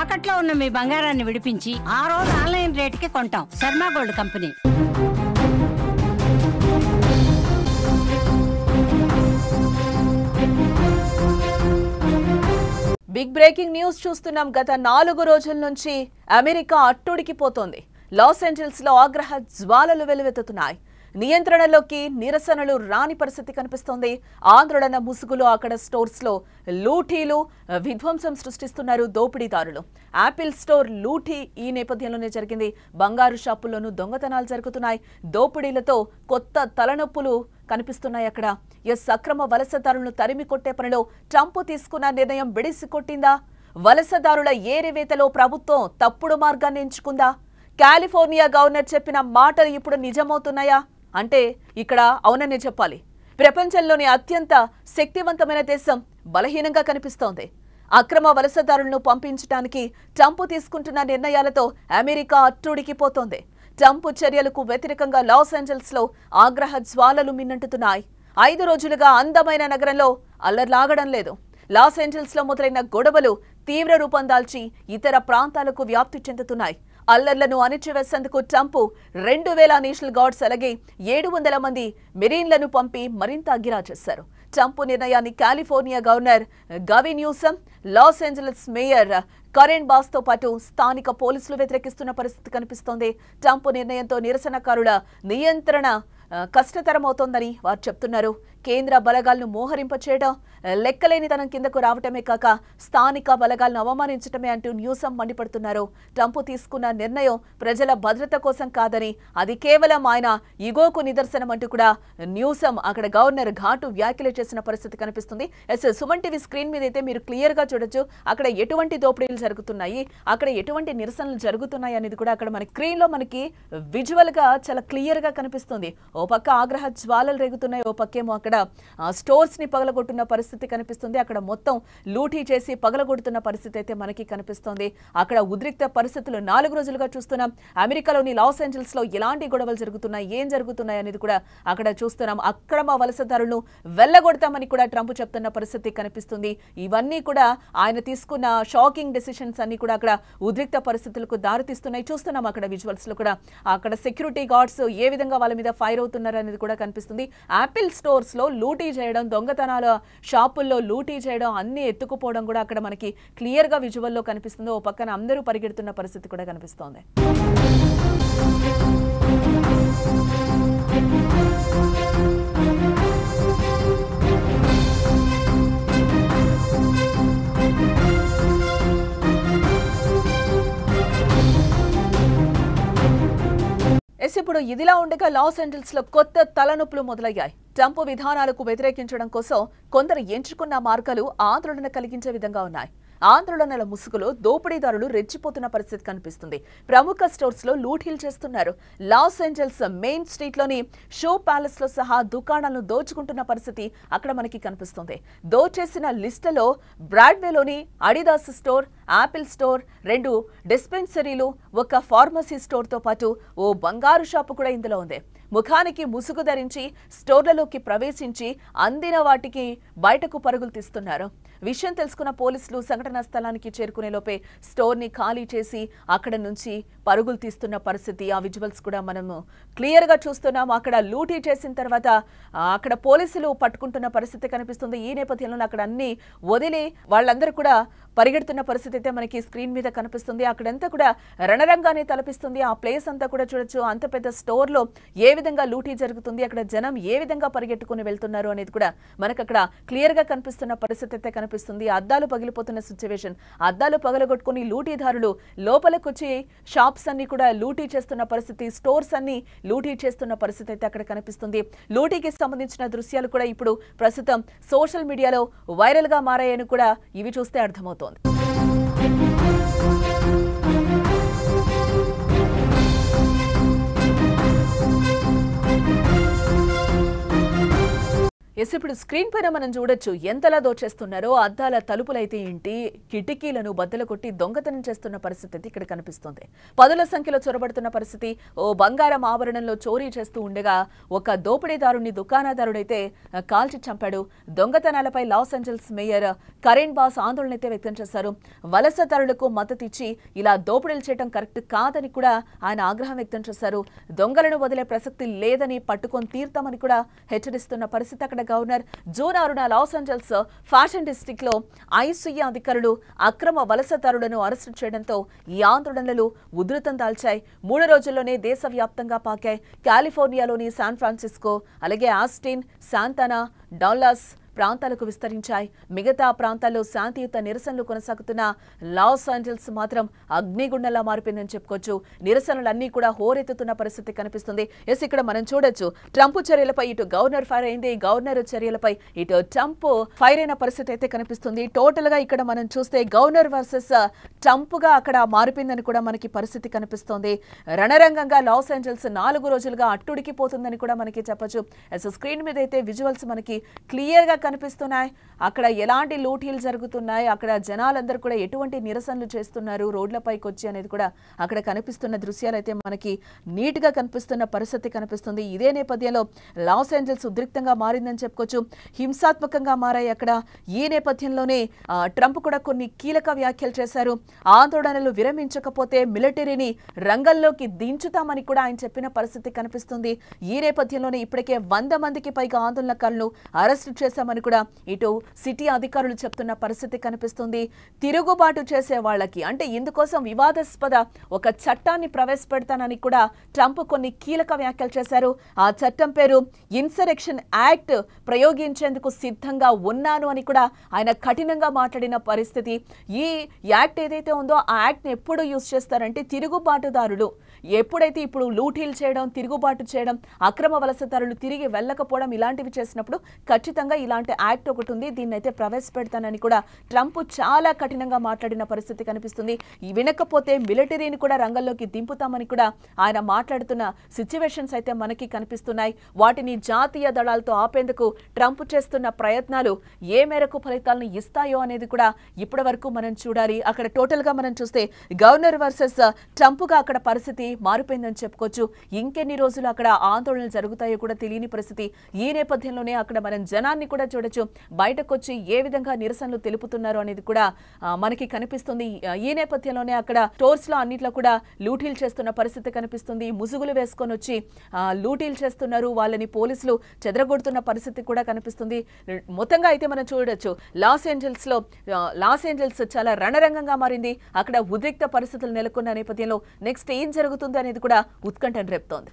తాకట్లో ఉన్న మీ బంగారాన్ని విడిపించి ఆ రోజు ఆన్లైన్ రేటుకి కొంటాం. Sharma gold company. Big breaking news చూస్తున్నాం. గత 4 రోజుల నుంచి అమెరికా అట్టుడికిపోతోంది. లాస్ ఏంజల్స్ లో ఆగ్రహ జ్వాలలు వెలువెత్తుతున్నాయి. నియంత్రణలోకి నిరసనలు రాని పరిస్థితి కనిపిస్తోంది. ఆందోళన ముసుగులో అక్కడ స్టోర్స్ లో లూటీలు విధ్వంసం సృష్టిస్తున్నారు దోపిడీదారులు. యాపిల్ స్టోర్ లూటీ ఈ నేపథ్యంలోనే జరిగింది. బంగారు షాపుల్లోనూ దొంగతనాలు జరుగుతున్నాయి. దోపిడీలతో కొత్త తలనొప్పులు కనిపిస్తున్నాయి. అక్కడ అక్రమ వలసదారులను తరిమి కొట్టే పనిలో ట్రంప్ తీసుకున్న నిర్ణయం బిడిసి కొట్టిందా? వలసదారుల ఏరివేతలో ప్రభుత్వం తప్పుడు మార్గాన్ని ఎంచుకుందా? కాలిఫోర్నియా గవర్నర్ చెప్పిన మాటలు ఇప్పుడు నిజమవుతున్నాయా అంటే ఇక్కడ అవుననే చెప్పాలి. ప్రపంచంలోని అత్యంత శక్తివంతమైన దేశం బలహీనంగా కనిపిస్తోంది. అక్రమ వలసదారులను పంపించడానికి ట్రంప్ తీసుకుంటున్న నిర్ణయాలతో అమెరికా అట్టుడికిపోతోంది. ట్రంప్ చర్యలకు వ్యతిరేకంగా లాస్ ఏంజల్స్ లో ఆగ్రహ జ్వాలలు మిన్నంటున్నాయి. 5 రోజులుగా అందమైన నగరంలో అల్లర్లాగడం లేదు. లాస్ ఏంజల్స్ లో మొదలైన గొడవలు తీవ్ర రూపం దాల్చి ఇతర ప్రాంతాలకు వ్యాప్తి చెందుతున్నాయి. అల్లర్లను అణిచివేసేందుకు ట్రంప్ 2000 నేషనల్ గార్డ్స్ అలాగే 700 మంది మెరీన్లను పంపి మరింత అగ్గిరా చేశారు. ట్రంప్ నిర్ణయాన్ని California governor గవిన్ Newsom, Los Angeles mayor Karen boss తో పాటు స్థానిక పోలీసులు వ్యతిరేకిస్తున్న పరిస్థితి కనిపిస్తోంది. ట్రంప్ నిర్ణయంతో నిరసనకారుల నియంత్రణ కష్టతరమవుతోందని వారు చెప్తున్నారు. కేంద్ర బలగాలను మోహరింపచేయడం, లెక్కలేనితనం కిందకు రావటమే కాక స్థానిక బలగాలను అవమానించటమే అంటూ న్యూసమ్ మండిపడుతున్నారు. ట్రంప్ తీసుకున్న నిర్ణయం ప్రజల భద్రత కోసం కాదని, అది కేవలం ఆయన ఇగోకు నిదర్శనం అంటూ కూడా న్యూసమ్ అక్కడ గవర్నర్ ఘాటు వ్యాఖ్యలు చేసిన పరిస్థితి కనిపిస్తుంది. సుమన్ టీవీ స్క్రీన్ మీద అయితే మీరు క్లియర్ గా చూడొచ్చు. అక్కడ ఎటువంటి దోపిడీలు జరుగుతున్నాయి, అక్కడ ఎటువంటి నిరసనలు జరుగుతున్నాయి అనేది కూడా అక్కడ మన స్క్రీన్ లో మనకి విజువల్ గా చాలా క్లియర్ గా కనిపిస్తుంది. ఓ పక్క ఆగ్రహ జ్వాలలు రేగుతున్నాయి, ఓ పక్కేమో అక్కడ స్టోర్స్ ని పగలగొట్టున్న పరిస్థితి కనిపిస్తుంది. అక్కడ మొత్తం లూటీ చేసి పగలగొడుతున్న పరిస్థితి అయితే మనకి కనిపిస్తుంది. అక్కడ ఉద్రిక్త పరిస్థితులు 4 రోజులుగా చూస్తున్నాం. అమెరికాలోని లాస్ ఏంజల్స్ లో ఎలాంటి గొడవలు జరుగుతున్నాయి, ఏం జరుగుతున్నాయి అనేది కూడా అక్కడ చూస్తున్నాం. అక్రమ వలసదారులను వెళ్లగొడతామని కూడా ట్రంప్ చెప్తున్న పరిస్థితి కనిపిస్తుంది. ఇవన్నీ కూడా ఆయన తీసుకున్న షాకింగ్ డెసిషన్స్ అన్ని కూడా అక్కడ ఉద్రిక్త పరిస్థితులకు దారితీస్తున్నాయి. చూస్తున్నాం అక్కడ విజువల్స్ లో కూడా అక్కడ సెక్యూరిటీ గార్డ్స్ ఏ విధంగా వాళ్ళ మీద ఫైర్ అవుతున్నారు అనేది కూడా కనిపిస్తుంది. యాపిల్ స్టోర్స్ లో లూటీ చేయడం, దొంగతనాల షాపుల్లో లూటీ చేయడం, అన్ని ఎత్తుకుపోవడం కూడా అక్కడ మనకి క్లియర్ గా విజువల్ లో కనిపిస్తుంది. ఓ పక్కన అందరూ పరిగెడుతున్న పరిస్థితి కూడా కనిపిస్తోంది. ఇప్పుడు ఇదిలా ఉండగా లాస్ ఏంజల్స్ లో కొత్త తలనొప్పులు మొదలయ్యాయి. ట్రంప్ విధానాలకు వ్యతిరేకించడం కోసం కొందరు ఎంచుకున్న మార్గాలు ఆందోళన కలిగించే విధంగా ఉన్నాయి. ఆందోళనల ముసుగులో దోపిడీదారులు రెచ్చిపోతున్న పరిస్థితి కనిపిస్తుంది. ప్రముఖ స్టోర్స్ లో లూటీలు చేస్తున్నారు. లాస్ ఏంజల్స్ మెయిన్ స్ట్రీట్ లోని షో ప్యాలెస్ లో సహా దుకాణాలను దోచుకుంటున్న పరిస్థితి అక్కడ మనకి కనిపిస్తుంది. దోచేసిన లిస్టులో బ్రాడ్వేలోని అడిదాస్ స్టోర్, యాపిల్ స్టోర్, 2 డిస్పెన్సరీలు, ఒక ఫార్మసీ స్టోర్ తో పాటు ఓ బంగారు షాపు కూడా ఇందులో ఉంది. ముఖానికి ముసుగు ధరించి స్టోర్లలోకి ప్రవేశించి అందిన వాటికి బయటకు పరుగులు తీస్తున్నారు. విషయం తెలుసుకున్న పోలీసులు సంఘటనా స్థలానికి చేరుకునే లోపే స్టోర్ ని ఖాళీ చేసి అక్కడ నుంచి పరుగులు తీస్తున్న పరిస్థితి ఆ విజువల్స్ కూడా మనము క్లియర్ గా చూస్తున్నాం. అక్కడ లూటీ చేసిన తర్వాత అక్కడ పోలీసులు పట్టుకుంటున్న పరిస్థితి కనిపిస్తుంది. ఈ నేపథ్యంలో అక్కడ అన్ని వదిలి వాళ్ళందరూ కూడా పరిగెడుతున్న పరిస్థితి అయితే మనకి స్క్రీన్ మీద కనిపిస్తుంది. అక్కడంతా కూడా రణరంగానే తలపిస్తుంది. ఆ ప్లేస్ అంతా కూడా చూడొచ్చు. అంత పెద్ద స్టోర్ లో ఏ విధంగా లూటీ జరుగుతుంది, అక్కడ జనం ఏ విధంగా పరిగెట్టుకుని వెళ్తున్నారు అనేది కూడా మనకు అక్కడ క్లియర్ గా కనిపిస్తున్న పరిస్థితి అయితే కనిపిస్తుంది. అద్దాలు పగిలిపోతున్న సిచ్యువేషన్. అద్దాలు పగలగొట్టుకుని లూటీదారులు లోపలికొచ్చి షాప్స్ అన్ని కూడా లూటీ చేస్తున్న పరిస్థితి, స్టోర్స్ అన్ని లూటీ చేస్తున్న పరిస్థితి అయితే అక్కడ కనిపిస్తుంది. లూటీకి సంబంధించిన దృశ్యాలు కూడా ఇప్పుడు ప్రస్తుతం సోషల్ మీడియాలో వైరల్ గా మారాయని కూడా ఇవి చూస్తే అర్థమవుతోంది. ఇప్పుడు స్క్రీన్ పైన మనం చూడొచ్చు ఎంతలా దోచేస్తున్నారో. అద్దాల తలుపులైతే ఏంటి, కిటికీలను బద్దలు కొట్టి దొంగతనం చేస్తున్న పరిస్థితి ఇక్కడ కనిపిస్తుంది. పదుల సంఖ్యలో చొరబడుతున్న పరిస్థితి. ఓ బంగారం ఆభరణంలో చోరీ చేస్తూ ఉండగా ఒక దోపిడీదారుని దుకాణదారుడైతే కాల్చి చంపాడు. దొంగతనాలపై Los Angeles mayor Karen Bass ఆందోళన అయితే వ్యక్తం చేశారు. వలసదారులకు మద్దతు ఇచ్చి ఇలా దోపిడీలు చేయడం కరెక్ట్ కాదని కూడా ఆయన ఆగ్రహం వ్యక్తం చేశారు. దొంగలను వదిలే ప్రసక్తి లేదని పట్టుకొని తీర్తామని కూడా హెచ్చరిస్తున్న పరిస్థితి. అక్కడ గవర్నర్ జూన్ 6న లాస్ ఏంజల్స్ ఫ్యాషన్ డిస్ట్రిక్ట్ లో ఐసీఏ అధికారులు అక్రమ వలసదారులను అరెస్టు చేయడంతో ఈ ఆందోళనలు ఉధృతం దాల్చాయి. 3 రోజుల్లోనే దేశవ్యాప్తంగా పాకాయి. కాలిఫోర్నియాలోని శాన్ ఫ్రాన్సిస్కో, అలాగే ఆస్టిన్, శాంతానా, డాలస్ ప్రాంతాలకు విస్తరించాయి. మిగతా ప్రాంతాల్లో శాంతియుత నిరసనలు కొనసాగుతున్న లాస్ ఏంజల్స్ మాత్రం అగ్నిగుండంలా మారిపోయిందని చెప్పుకోవచ్చు. నిరసనలన్నీ కూడా హోరెత్తుతున్న పరిస్థితి కనిపిస్తుంది. ఇక్కడ మనం చూడొచ్చు, ట్రంప్ చర్యలపై ఇటు గవర్నర్ ఫైర్ అయింది, గవర్నర్ చర్యలపై ఇటు ట్రంప్ ఫైర్ అయిన పరిస్థితి అయితే కనిపిస్తుంది. టోటల్ గా ఇక్కడ మనం చూస్తే గవర్నర్ వర్సెస్ ట్రంప్ గా అక్కడ మారిపోయిందని కూడా మనకి పరిస్థితి కనిపిస్తోంది. రణరంగంగా లాస్ ఏంజల్స్ 4 రోజులుగా అట్టుడికిపోతుందని కూడా మనకి చెప్పొచ్చు. స్క్రీన్ మీద అయితే విజువల్స్ మనకి క్లియర్ గా కనిపిస్తున్నాయి. అక్కడ ఎలాంటి లూటీలు జరుగుతున్నాయి, అక్కడ జనాలందరూ కూడా ఎటువంటి నిరసనలు చేస్తున్నారు రోడ్లపైకి వచ్చి అనేది కూడా అక్కడ కనిపిస్తున్న దృశ్యాలు అయితే మనకి నీట్ గా కనిపిస్తున్న పరిస్థితి కనిపిస్తుంది. ఇదే నేపథ్యంలో లాస్ ఏంజల్స్ ఉద్రిక్తంగా మారిందని చెప్పుకోవచ్చు. హింసాత్మకంగా మారాయి అక్కడ. ఈ నేపథ్యంలోనే ట్రంప్ కూడా కొన్ని కీలక వ్యాఖ్యలు చేశారు. ఆందోళనలు విరమించకపోతే మిలిటరీని రంగంలోకి దించుతామని కూడా ఆయన చెప్పిన పరిస్థితి కనిపిస్తుంది. ఈ నేపథ్యంలోనే ఇప్పటికే 100 మందికి పైగా ఆందోళనకారులను అరెస్టు చేశామని కూడా ఇటు సిటీ అధికారులు చెప్తున్న పరిస్థితి కనిపిస్తుంది. తిరుగుబాటు చేసే వాళ్ళకి అంటే ఇందుకోసం వివాదాస్పద ఒక చట్టాన్ని ప్రవేశపెడతానని కూడా ట్రంప్ కొన్ని కీలక వ్యాఖ్యలు చేశారు. ఆ చట్టం పేరు ఇన్సరెక్షన్ యాక్ట్. ప్రయోగించేందుకు సిద్ధంగా ఉన్నాను అని కూడా ఆయన కఠినంగా మాట్లాడిన పరిస్థితి. ఈ యాక్ట్ ఏదైతే ఉందో ఆ యాక్ట్ ని ఎప్పుడు యూజ్ చేస్తారంటే తిరుగుబాటుదారులు ఎప్పుడైతే ఇప్పుడు లూటీలు చేయడం, తిరుగుబాటు చేయడం, అక్రమ వలసదారులు తిరిగి వెళ్ళకపోవడం ఇలాంటివి చేసినప్పుడు ఖచ్చితంగా ఇలాంటి యాక్ట్ ఒకటి ఉంది, దీన్ని అయితే ప్రవేశపెడతానని కూడా ట్రంప్ చాలా కఠినంగా మాట్లాడిన పరిస్థితి కనిపిస్తుంది. ఈ వినకపోతే మిలిటరీని కూడా రంగంలోకి దింపుతామని కూడా ఆయన మాట్లాడుతున్న సిచ్యువేషన్స్ అయితే మనకి కనిపిస్తున్నాయి. వాటిని జాతీయ దళాలతో ఆపేందుకు ట్రంప్ చేస్తున్న ప్రయత్నాలు ఏ మేరకు ఫలితాలను ఇస్తాయో అనేది కూడా ఇప్పటి వరకు మనం చూడాలి. అక్కడ టోటల్ గా మనం చూస్తే గవర్నర్ వర్సెస్ ట్రంప్ గా అక్కడ పరిస్థితి మారిపోయిందని చెప్పుకోవచ్చు. ఇంకెన్ని రోజులు అక్కడ ఆందోళనలు జరుగుతాయో కూడా తెలియని పరిస్థితి. ఈ నేపథ్యంలోనే అక్కడ మనం జనాన్ని కూడా చూడొచ్చు, బయటకు వచ్చి ఏ విధంగా నిరసనలు తెలుపుతున్నారు అనేది కూడా మనకి కనిపిస్తుంది. ఈ నేపథ్యంలోనే అక్కడ స్టోర్స్ లో అన్నిట్లో కూడా లూటీలు చేస్తున్న పరిస్థితి కనిపిస్తుంది. ముసుగులు వేసుకొని వచ్చి లూటీలు చేస్తున్నారు, వాళ్ళని పోలీసులు చెదరగొడుతున్న పరిస్థితి కూడా కనిపిస్తుంది. మొత్తంగా అయితే మనం చూడొచ్చు లాస్ ఏంజల్స్ చాలా రణరంగంగా మారింది. అక్కడ ఉద్రిక్త పరిస్థితులు నెలకొన్న నేపథ్యంలో నెక్స్ట్ ఏం జరుగుతుంది అనేది కూడా ఉత్కంఠను రేపుతోంది.